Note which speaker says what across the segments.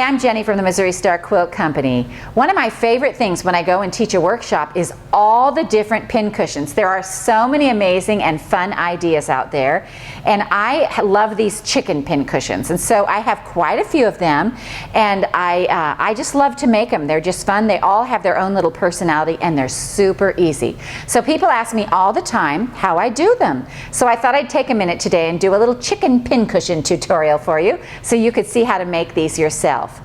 Speaker 1: I'm Jenny from the Missouri Star Quilt Company. One of my favorite things when I go and teach a workshop is all the different pin cushions. There are so many amazing and fun ideas out there, and I love these chicken pin cushions, and so I have quite a few of them, and I just love to make them. They're just fun. They all have their own little personality, and they're super easy. So people ask me all the time how I do them. So I thought I'd take a minute today and do a little chicken pin cushion tutorial for you so you could see how to make these yourself.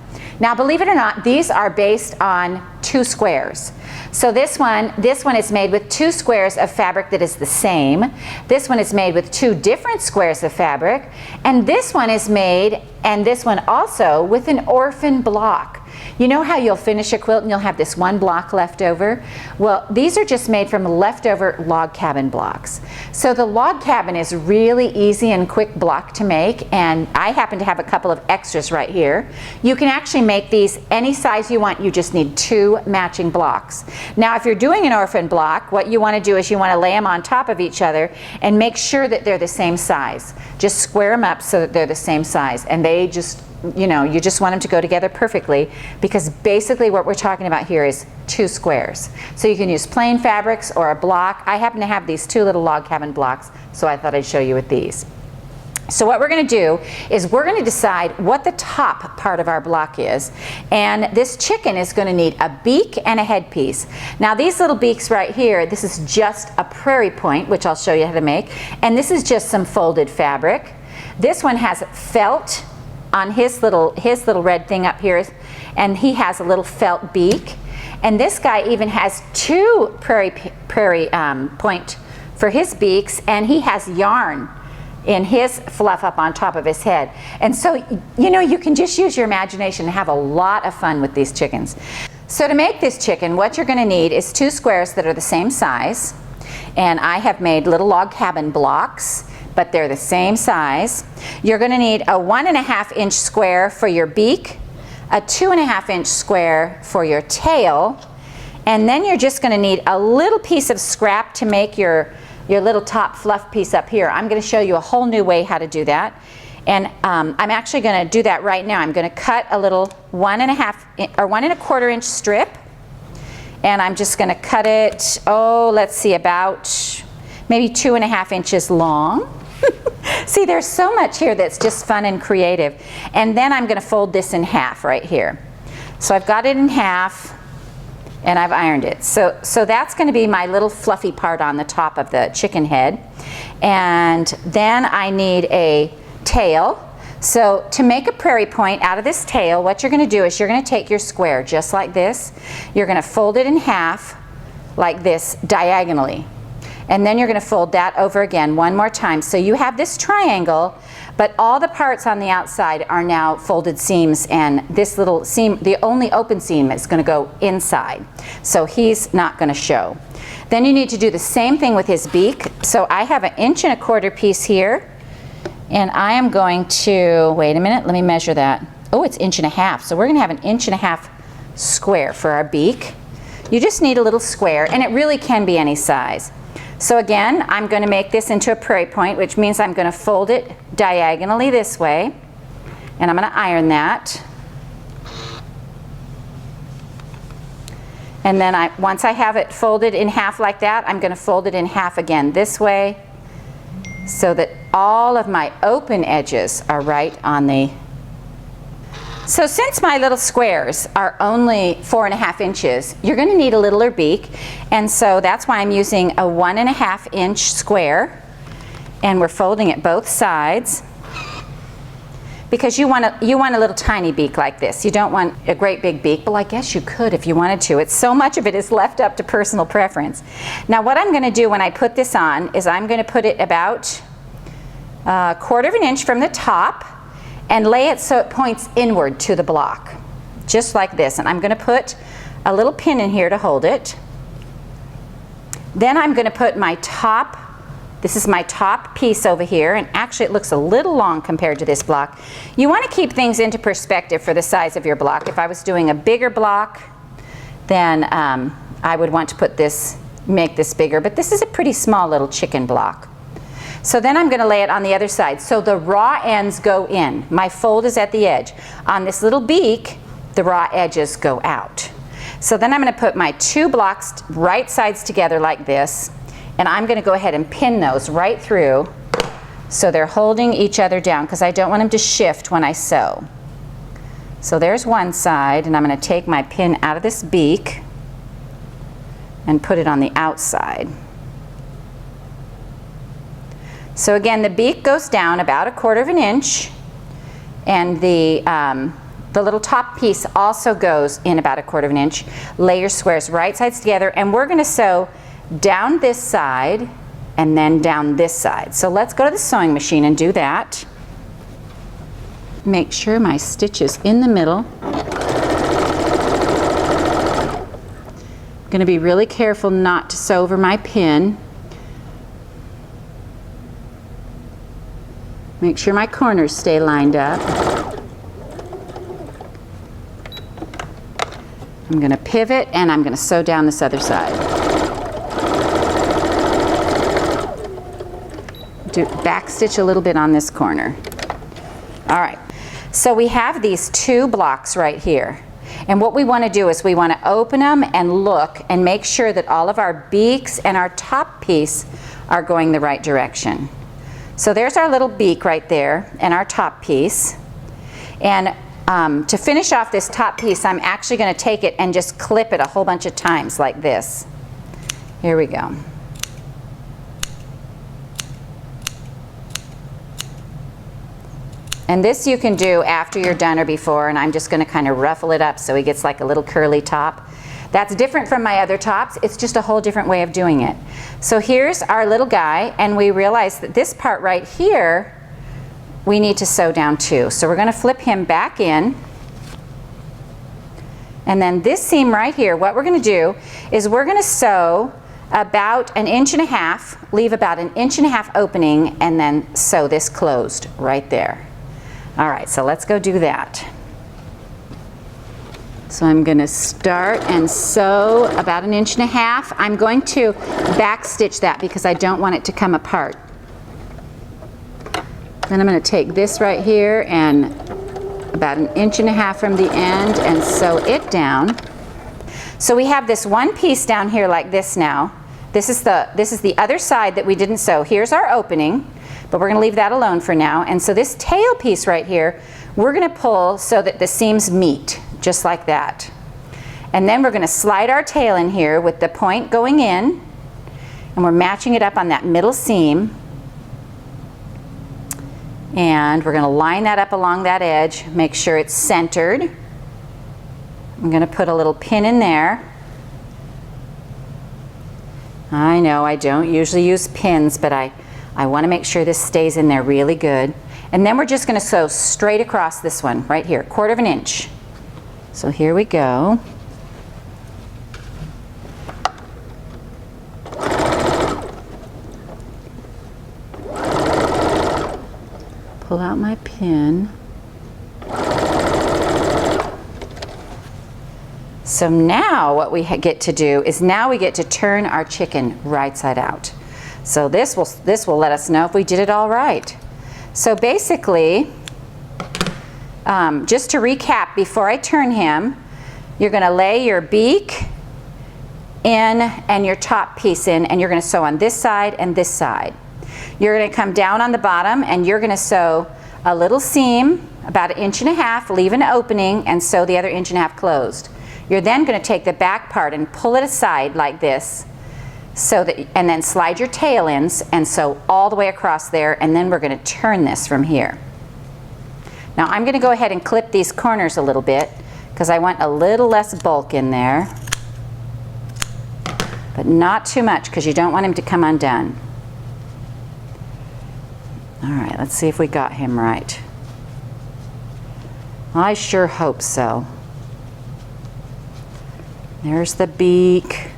Speaker 1: Now, believe it or not, these are based on 2 squares. So this one is made with 2 squares of fabric that is the same. This one is made with 2 different squares of fabric. And this one is made, and this one also, with an orphan block. You know how you'll finish a quilt and you'll have this one block left over? Well, these are just made from leftover log cabin blocks. So the log cabin is really easy and quick block to make, and I happen to have a couple of extras right here. You can actually make these any size you want. You just need 2 matching blocks. Now, if you're doing an orphan block, what you want to do is you want to lay them on top of each other and make sure that they're the same size. Just square them up so that they're the same size, and they just, you know, you just want them to go together perfectly, because basically what we're talking about here is 2 squares. So you can use plain fabrics or a block. I happen to have these 2 little log cabin blocks, so I thought I'd show you with these. So what we're going to do is we're going to decide what the top part of our block is, and this chicken is going to need a beak and a headpiece. Now these little beaks right here, this is just a prairie point, which I'll show you how to make, and this is just some folded fabric. This one has felt on his little red thing up here, and he has a little felt beak. And this guy even has 2 prairie point for his beaks, and he has yarn in his fluff up on top of his head. And so, you know, you can just use your imagination and have a lot of fun with these chickens. So to make this chicken, what you're going to need is 2 squares that are the same size, and I have made little log cabin blocks, but they're the same size. You're going to need a 1.5 inch square for your beak, a 2.5 inch square for your tail, and then you're just going to need a little piece of scrap to make your little top fluff piece up here. I'm going to show you a whole new way how to do that, and I'm actually going to do that right now. I'm going to cut a little 1.25 inch strip, and I'm just going to cut it, let's see, about maybe 2.5 inches long. See, there's so much here that's just fun and creative. And then I'm going to fold this in half right here. So I've got it in half, and I've ironed it. So that's going to be my little fluffy part on the top of the chicken head. And then I need a tail. So to make a prairie point out of this tail, what you're going to do is you're going to take your square just like this. You're going to fold it in half like this diagonally. And then you're going to fold that over again one more time. So you have this triangle, but all the parts on the outside are now folded seams, and this little seam, the only open seam, is going to go inside. So he's not going to show. Then you need to do the same thing with his beak. So I have an 1.25 inch piece here, and I am going to, wait a minute, let me measure that. Oh, it's 1.5 inches. So we're going to have an 1.5 inch square for our beak. You just need a little square, and it really can be any size. So again, I'm going to make this into a prairie point, which means I'm going to fold it diagonally this way, and I'm going to iron that. And then once I have it folded in half like that, I'm going to fold it in half again this way, so that all of my open edges are right on the. So since my little squares are only 4.5 inches, you're going to need a littler beak, and so that's why I'm using a 1.5 inch square, and we're folding it both sides, because you want a little tiny beak like this. You don't want a great big beak, but I guess you could if you wanted to. It's so much of it is left up to personal preference. Now what I'm going to do when I put this on is I'm going to put it about 1/4 inch from the top, and lay it so it points inward to the block, just like this. And I'm going to put a little pin in here to hold it. Then I'm going to put my top, this is my top piece over here, and actually it looks a little long compared to this block. You want to keep things into perspective for the size of your block. If I was doing a bigger block, then I would want to make this bigger, but this is a pretty small little chicken block. So then I'm going to lay it on the other side. So the raw ends go in. My fold is at the edge. On this little beak, the raw edges go out. So then I'm going to put my 2 blocks right sides together like this, and I'm going to go ahead and pin those right through so they're holding each other down, because I don't want them to shift when I sew. So there's one side, and I'm going to take my pin out of this beak and put it on the outside. So again, the beak goes down about 1/4 inch, and the little top piece also goes in about 1/4 inch. Lay your squares right sides together, and we're going to sew down this side and then down this side. So let's go to the sewing machine and do that. Make sure my stitch is in the middle. I'm going to be really careful not to sew over my pin. Make sure my corners stay lined up. I'm going to pivot, and I'm going to sew down this other side. Back stitch a little bit on this corner. All right, so we have these 2 blocks right here. And what we want to do is we want to open them and look and make sure that all of our beaks and our top piece are going the right direction. So there's our little beak right there and our top piece. And to finish off this top piece, I'm actually going to take it and just clip it a whole bunch of times like this. Here we go. And this you can do after you're done or before, and I'm just going to kind of ruffle it up so he gets like a little curly top. That's different from my other tops. It's just a whole different way of doing it. So here's our little guy, and we realize that this part right here we need to sew down too. So we're going to flip him back in. And then this seam right here, what we're going to do is we're going to sew about 1.5 inches, leave about 1.5 inches opening, and then sew this closed right there. All right, so let's go do that. So I'm going to start and sew about 1.5 inches. I'm going to back stitch that because I don't want it to come apart. Then I'm going to take this right here and about 1.5 inches from the end and sew it down. So we have this one piece down here like this now. This is the other side that we didn't sew. Here's our opening, but we're going to leave that alone for now. And so this tail piece right here, we're going to pull so that the seams meet, just like that. And then we're going to slide our tail in here with the point going in, and we're matching it up on that middle seam. And we're going to line that up along that edge, make sure it's centered. I'm going to put a little pin in there. I know I don't usually use pins, but I want to make sure this stays in there really good. And then we're just going to sew straight across this one right here, 1/4 inch. So here we go. Pull out my pin. So now what we get to do is now we get to turn our chicken right side out. So this will let us know if we did it all right. So basically, just to recap, before I turn him, you're going to lay your beak in and your top piece in, and you're going to sew on this side and this side. You're going to come down on the bottom and you're going to sew a little seam about 1.5 inches, leave an opening, and sew the other 1.5 inches closed. You're then going to take the back part and pull it aside like this, so that, and then slide your tail ends and sew all the way across there, and then we're going to turn this from here. Now I'm going to go ahead and clip these corners a little bit because I want a little less bulk in there, but not too much because you don't want him to come undone. All right, let's see if we got him right. I sure hope so. There's the beak.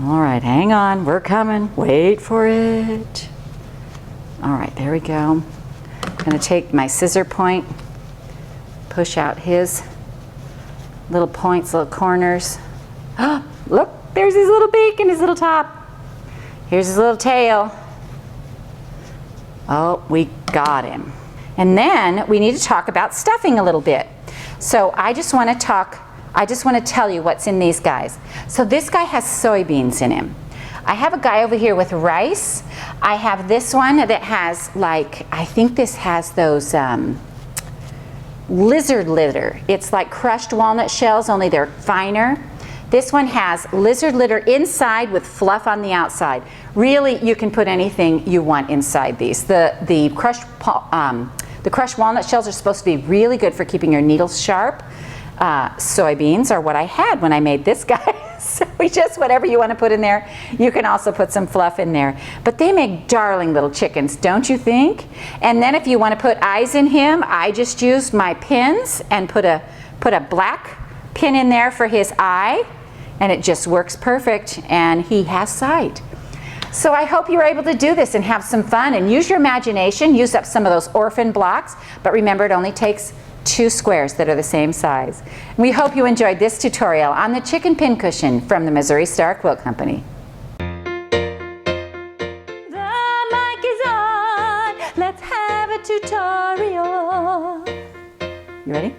Speaker 1: All right, hang on, we're coming. Wait for it. All right, there we go. I'm going to take my scissor point, push out his little points, little corners. Oh, look, there's his little beak and his little top. Here's his little tail. Oh, we got him. And then we need to talk about stuffing a little bit. So I just want to tell you what's in these guys. So this guy has soybeans in him. I have a guy over here with rice. I have this one that has, like, I think this has those lizard litter. It's like crushed walnut shells, only they're finer. This one has lizard litter inside with fluff on the outside. Really, you can put anything you want inside these. The crushed walnut shells are supposed to be really good for keeping your needles sharp. Soybeans are what I had when I made this guy. So whatever you want to put in there. You can also put some fluff in there. But they make darling little chickens, don't you think? And then if you want to put eyes in him, I just used my pins and put a black pin in there for his eye, and it just works perfect, and he has sight. So I hope you're able to do this and have some fun and use your imagination, use up some of those orphan blocks, but remember it only takes 2 squares that are the same size. We hope you enjoyed this tutorial on the chicken pincushion from the Missouri Star Quilt Company. The mic is on, let's have a tutorial. You ready?